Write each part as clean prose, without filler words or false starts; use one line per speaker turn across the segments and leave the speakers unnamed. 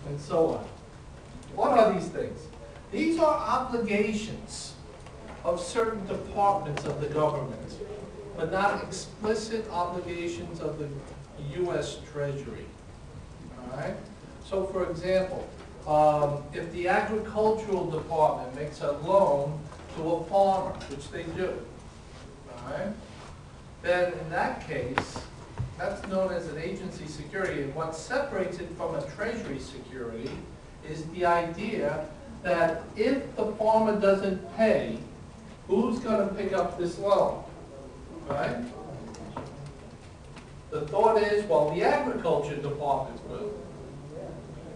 and so on. What are these things? These are obligations of certain departments of the government, but not explicit obligations of the U.S. Treasury. All right? So for example, if the agricultural department makes a loan to a farmer, which they do, all right, then in that case, that's known as an agency security. And what separates it from a treasury security is the idea that if the farmer doesn't pay, who's going to pick up this loan, right? The thought is, well, the agriculture department will.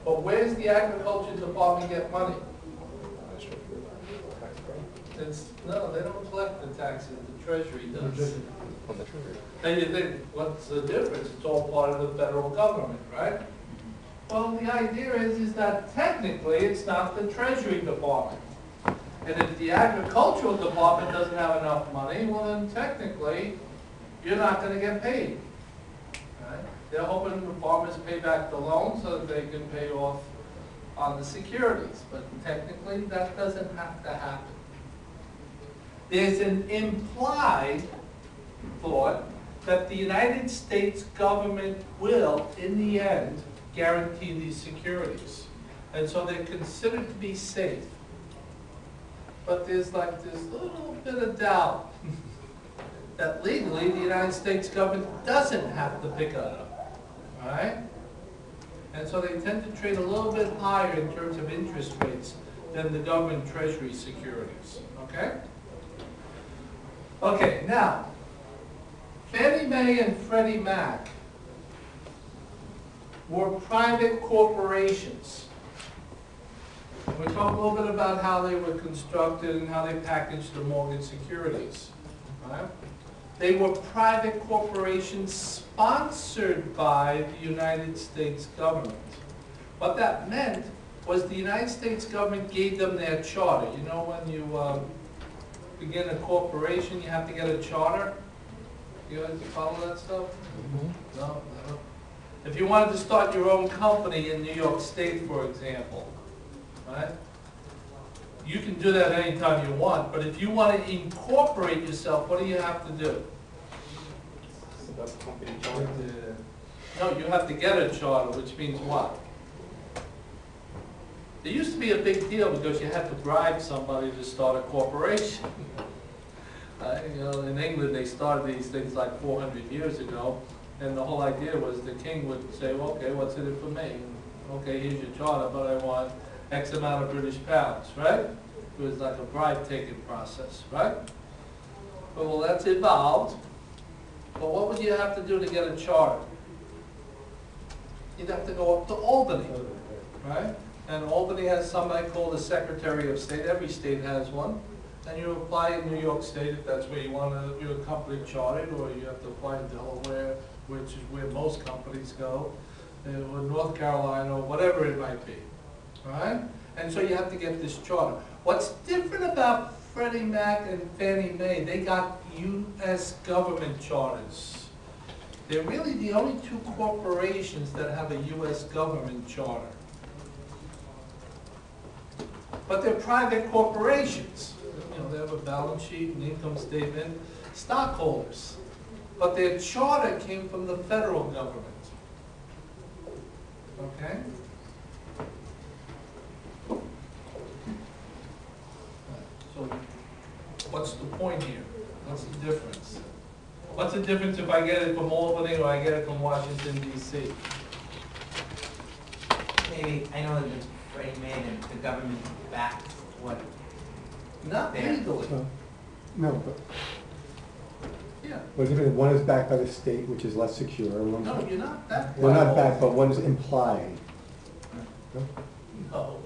But where's the agriculture department get money? No, they don't collect the taxes, the treasury does. And you think, what's the difference? It's all part of the federal government, right? Well, the idea is that technically it's not the Treasury Department. And if the agricultural department doesn't have enough money, well then technically you're not going to get paid. Right? They're hoping the farmers pay back the loan so that they can pay off on the securities. But technically that doesn't have to happen. There's an implied thought that the United States government will, in the end, guarantee these securities. And so they're considered to be safe. But there's like this little bit of doubt that legally the United States government doesn't have to pick it up. All right? And so they tend to trade a little bit higher in terms of interest rates than the government treasury securities. Okay? Okay, now, Fannie Mae and Freddie Mac were private corporations. And we talked a little bit about how they were constructed and how they packaged the mortgage securities. Right? They were private corporations sponsored by the United States government. What that meant was the United States government gave them their charter. You know, when you begin a corporation, you have to get a charter. You guys follow that stuff? Mm-hmm. No? If you wanted to start your own company in New York State, for example, right? You can do that anytime you want, but if you want to incorporate yourself, what do you have to do? No, you have to get a charter, which means what? It used to be a big deal because you had to bribe somebody to start a corporation. You know, in England, they started these things like 400 years ago, and the whole idea was the king would say, well, okay, what's in it for me? Okay, here's your charter, but I want X amount of British pounds, right? It was like a bribe-taking process, right? Well, that's evolved. But what would you have to do to get a charter? You'd have to go up to Albany, right? And Albany has somebody called the Secretary of State. Every state has one. And you apply in New York State if that's where you want your company chartered, or you have to apply in Delaware, which is where most companies go, or North Carolina, or whatever it might be. All right? And so you have to get this charter. What's different about Freddie Mac and Fannie Mae, they got U.S. government charters. They're really the only two corporations that have a U.S. government charter. But they're private corporations. You know, they have a balance sheet, an income statement, stockholders. But their charter came from the federal government. Okay? So, what's the point here? What's the difference? What's the difference if I get it from Albany or I get it from Washington, D.C.?
Maybe, I know that it's Freddie Mae and the government backed what?
Not legally.
No, but
Yeah.
what's different? One is backed by the state, which is less secure. And
No, you're not that.
Well, not backed, but one's implied. No?
No.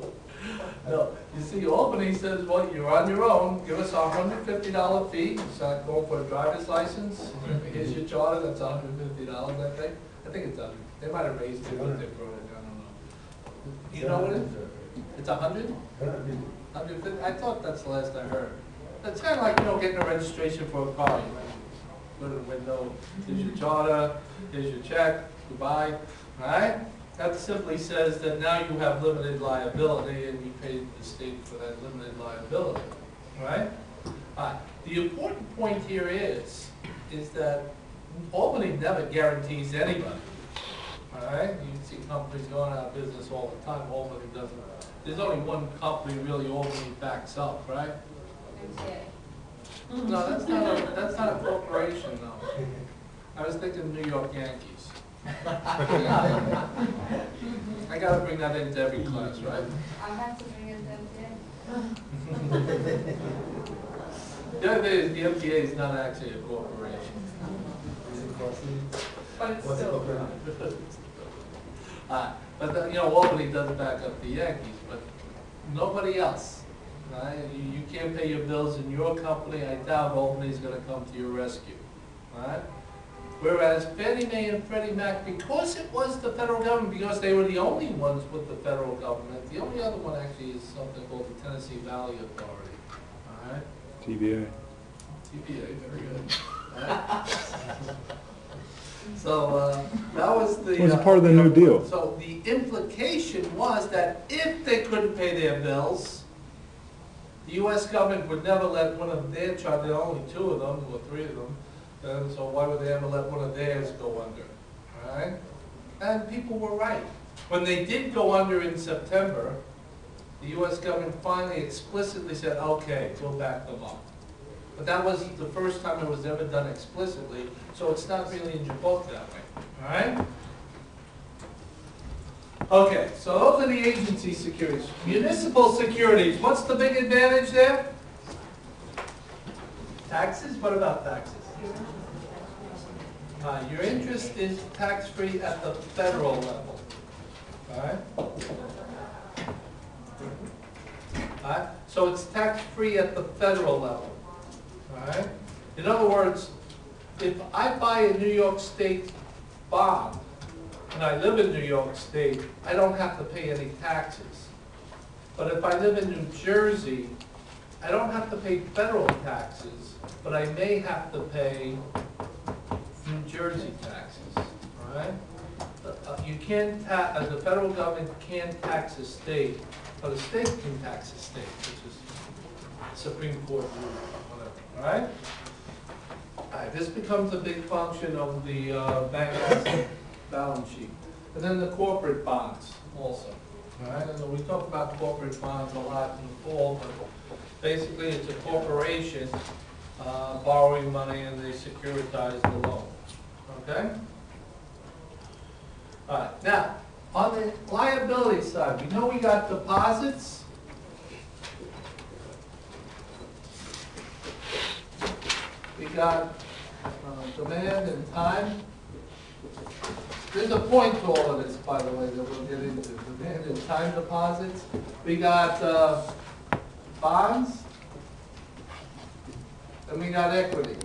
No. You see, Albany says, well, you're on your own. Give us our $150 fee. It's not going for a driver's license. Here's your charter. That's $150, I think. I think it's 100. They might have raised it, but they brought it down. I don't know. You know what it is? It's 100? 150? I thought that's the last I heard. It's kind of like, you know, getting a registration for a car. You go to the window, here's your charter, here's your check, goodbye, right? That simply says that now you have limited liability and you pay the state for that limited liability, right? The important point here is that Albany never guarantees anybody, all right? You see companies going out of business all the time, Albany doesn't. There's only one company really Albany backs up, right?
MBA.
No, that's not a corporation, though. I was thinking New York Yankees. I gotta bring that into every class, right?
I have to bring in MBA.
The other thing is the MBA is not actually a corporation. But it's still. But Albany does back up the Yankees, but nobody else. Right? You can't pay your bills in your company. I doubt Albany's going to come to your rescue. Right? Whereas Fannie Mae and Freddie Mac, because it was the federal government, because they were the only ones with the federal government, the only other one actually is something called the Tennessee Valley Authority. All right?
TBA.
TBA, very good. Right? So that was the.
It was a part of the New Deal.
So the implication was that if they couldn't pay their bills, the U.S. government would never let one of their child. There are only two of them or three of them, and so why would they ever let one of theirs go under? All right? And people were right. When they did go under in September, the U.S. government finally explicitly said, "Okay, we'll back them up." But that was the first time it was ever done explicitly, so it's not really in your book that way, all right? Okay, so those are the agency securities. Municipal securities, what's the big advantage there? Taxes? What about taxes? Your interest is tax-free at the federal level, all right? All right? So it's tax-free at the federal level. All right? In other words, if I buy a New York State bond and I live in New York State, I don't have to pay any taxes. But if I live in New Jersey, I don't have to pay federal taxes, but I may have to pay New Jersey taxes. All right? You can't the federal government can't tax a state, but a state can tax a state, which is Supreme Court rule. All right? All right, this becomes a big function of the bank asset balance sheet. And then the corporate bonds also. All right? And we talk about corporate bonds a lot in the fall, but basically it's a corporation borrowing money and they securitize the loan. Okay? All right, now, on the liability side, we know we got deposits. We got demand and time. There's a point to all of this, by the way, that we'll get into. Demand and time deposits. We got bonds, and we got equity.